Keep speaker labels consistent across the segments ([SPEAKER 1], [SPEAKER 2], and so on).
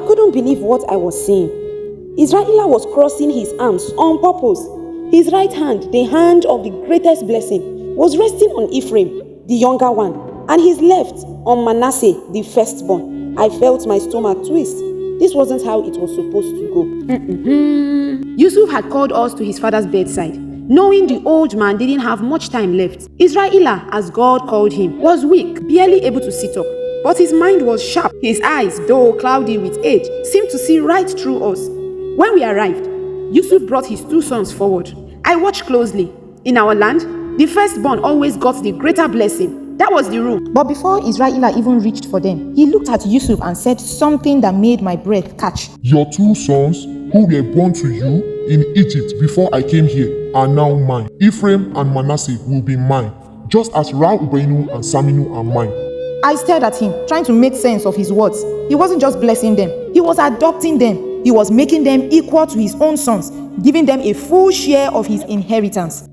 [SPEAKER 1] I couldn't believe what I was seeing. Israel was crossing his arms on purpose. His right hand, the hand of the greatest blessing, was resting on Ephraim, the younger one, and his left on Manasseh, the firstborn. I felt my stomach twist. This wasn't how it was supposed to go. Yusuf had called us to his father's bedside, knowing the old man didn't have much time left. Israel, as God called him, was weak, barely able to sit up. But his mind was sharp. His eyes, though cloudy with age, seemed to see right through us. When we arrived, Yusuf brought his 2 sons forward. I watched closely. In our land, the firstborn always got the greater blessing. That was the rule.
[SPEAKER 2] But before Israel even reached for them, he looked at Yusuf and said something that made my breath catch.
[SPEAKER 3] Your 2 sons, who were born to you in Egypt before I came here, are now mine. Ephraim and Manasseh will be mine, just as Reuben and Saminu are mine.
[SPEAKER 2] I stared at him, trying to make sense of his words. He wasn't just blessing them, he was adopting them. He was making them equal to his own sons, giving them a full share of his inheritance.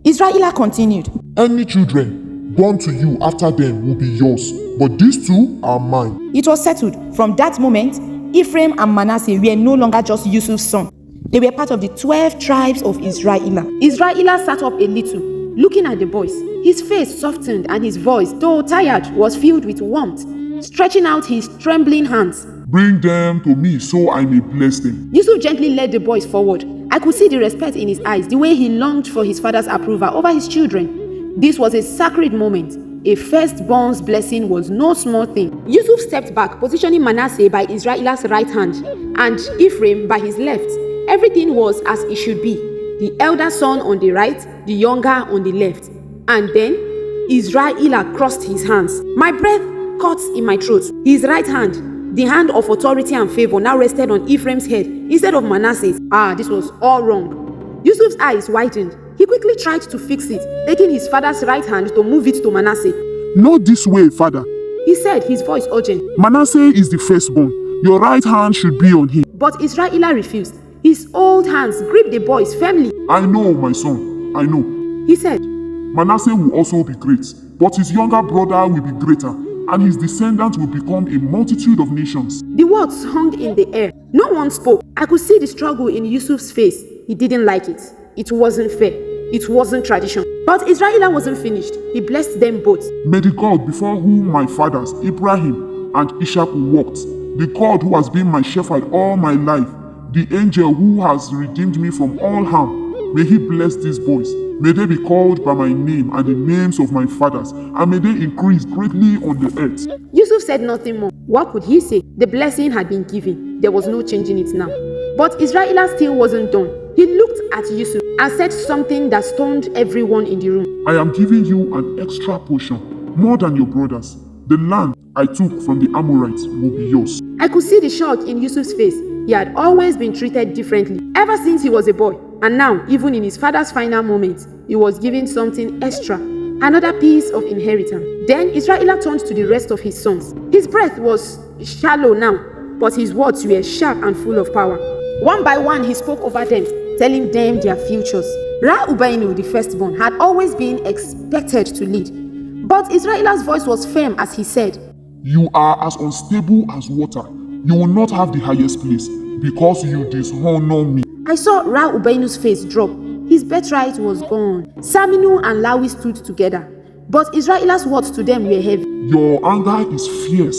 [SPEAKER 2] Israel continued.
[SPEAKER 3] Any children born to you after them will be yours, but these 2 are mine.
[SPEAKER 2] It was settled. From that moment, Ephraim and Manasseh were no longer just Yusuf's son. They were part of the 12 tribes of Israel.
[SPEAKER 1] Israel sat up a little, looking at the boys. His face softened and his voice, though tired, was filled with warmth, stretching out his trembling hands.
[SPEAKER 3] Bring them to me so I may bless them.
[SPEAKER 1] Yusuf gently led the boys forward. I could see the respect in his eyes, the way he longed for his father's approval over his children. This was a sacred moment. A firstborn's blessing was no small thing. Yusuf stepped back, positioning Manasseh by Israel's right hand and Ephraim by his left. Everything was as it should be. The elder son on the right, the younger on the left. And then Israel crossed his hands. My breath caught in my throat. His right hand, the hand of authority and favor, now rested on Ephraim's head instead of Manasseh's. This was all wrong. Yusuf's eyes widened. He quickly tried to fix it, taking his father's right hand to move it to Manasseh.
[SPEAKER 3] Not this way, father,
[SPEAKER 1] he said, his voice urgent.
[SPEAKER 3] Manasseh is the firstborn. Your right hand should be on him.
[SPEAKER 1] But Israel refused. His old hands gripped the boys firmly.
[SPEAKER 3] I know, my son, I know,
[SPEAKER 1] he said.
[SPEAKER 3] Manasseh will also be great, but his younger brother will be greater, and his descendants will become a multitude of nations.
[SPEAKER 1] The words hung in the air. No one spoke. I could see the struggle in Yusuf's face. He didn't like it. It wasn't fair. It wasn't tradition. But Israel wasn't finished. He blessed them both.
[SPEAKER 3] May the God before whom my fathers, Ephraim and Ishak, walked, the God who has been my shepherd all my life, the angel who has redeemed me from all harm, may he bless these boys. May they be called by my name and the names of my fathers, and may they increase greatly on the earth.
[SPEAKER 1] Yusuf said nothing more. What could he say? The blessing had been given. There was no changing it now. But Israel still wasn't done. He looked at Yusuf and said something that stunned everyone in the room.
[SPEAKER 3] I am giving you an extra portion, more than your brothers. The land I took from the Amorites will be yours.
[SPEAKER 1] I could see the shock in Yusuf's face. He had always been treated differently, ever since he was a boy. And now, even in his father's final moments, he was given something extra, another piece of inheritance. Then Israel turned to the rest of his sons. His breath was shallow now, but his words were sharp and full of power. One by one, he spoke over them, telling them their futures. Reuben, the firstborn, had always been expected to lead. But Israel's voice was firm as he said,
[SPEAKER 3] You are as unstable as water. You will not have the highest place, because you dishonor me.
[SPEAKER 1] I saw Reuben's face drop. His birthright was gone. Saminu and Lawi stood together, but Israel's words to them were heavy.
[SPEAKER 3] Your anger is fierce.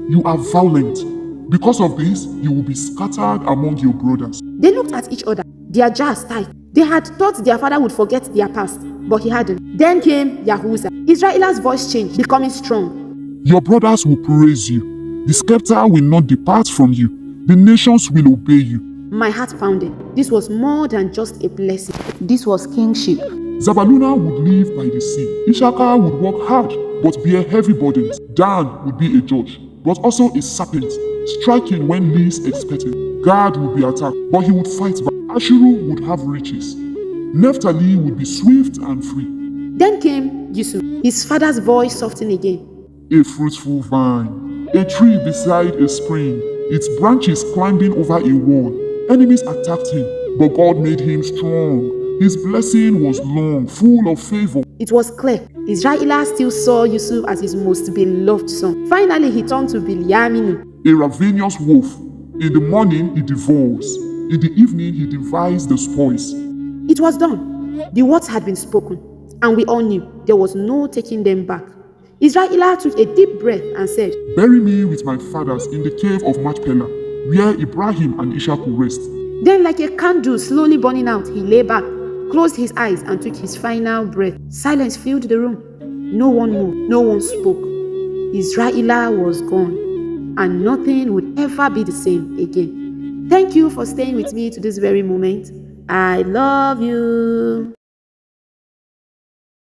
[SPEAKER 3] You are violent. Because of this, you will be scattered among your brothers.
[SPEAKER 1] They looked at each other, their jaws tight. They had thought their father would forget their past, but he hadn't. Then came Yahuza. Israel's voice changed, becoming strong.
[SPEAKER 3] Your brothers will praise you. The scepter will not depart from you. The nations will obey you.
[SPEAKER 1] My heart pounded. This was more than just a blessing. This was kingship.
[SPEAKER 3] Zabaluna would live by the sea. Issachar would work hard, but bear heavy burdens. Dan would be a judge, but also a serpent, striking when least expected. Gad would be attacked, but he would fight back. Ashuru would have riches. Naphtali would be swift and free.
[SPEAKER 1] Then came Yusuf. His father's voice softened again.
[SPEAKER 3] A fruitful vine, a tree beside a spring, its branches climbing over a wall. Enemies attacked him, but God made him strong. His blessing was long, full of favor.
[SPEAKER 1] It was clear. Israel still saw Yusuf as his most beloved son. Finally, he turned to Bilyaminu.
[SPEAKER 3] A ravenous wolf, In the morning, he devours. In the evening, he divides the spoils.
[SPEAKER 1] It was done. The words had been spoken, and we all knew there was no taking them back. Israel took a deep breath and said,
[SPEAKER 3] Bury me with my fathers in the cave of Machpelah, where Ephraim and Ishak will rest.
[SPEAKER 1] Then, like a candle slowly burning out, he lay back, closed his eyes, and took his final breath. Silence filled the room. No one moved, no one spoke. Israel was gone, and nothing would ever be the same again. Thank you for staying with me to this very moment. I love you.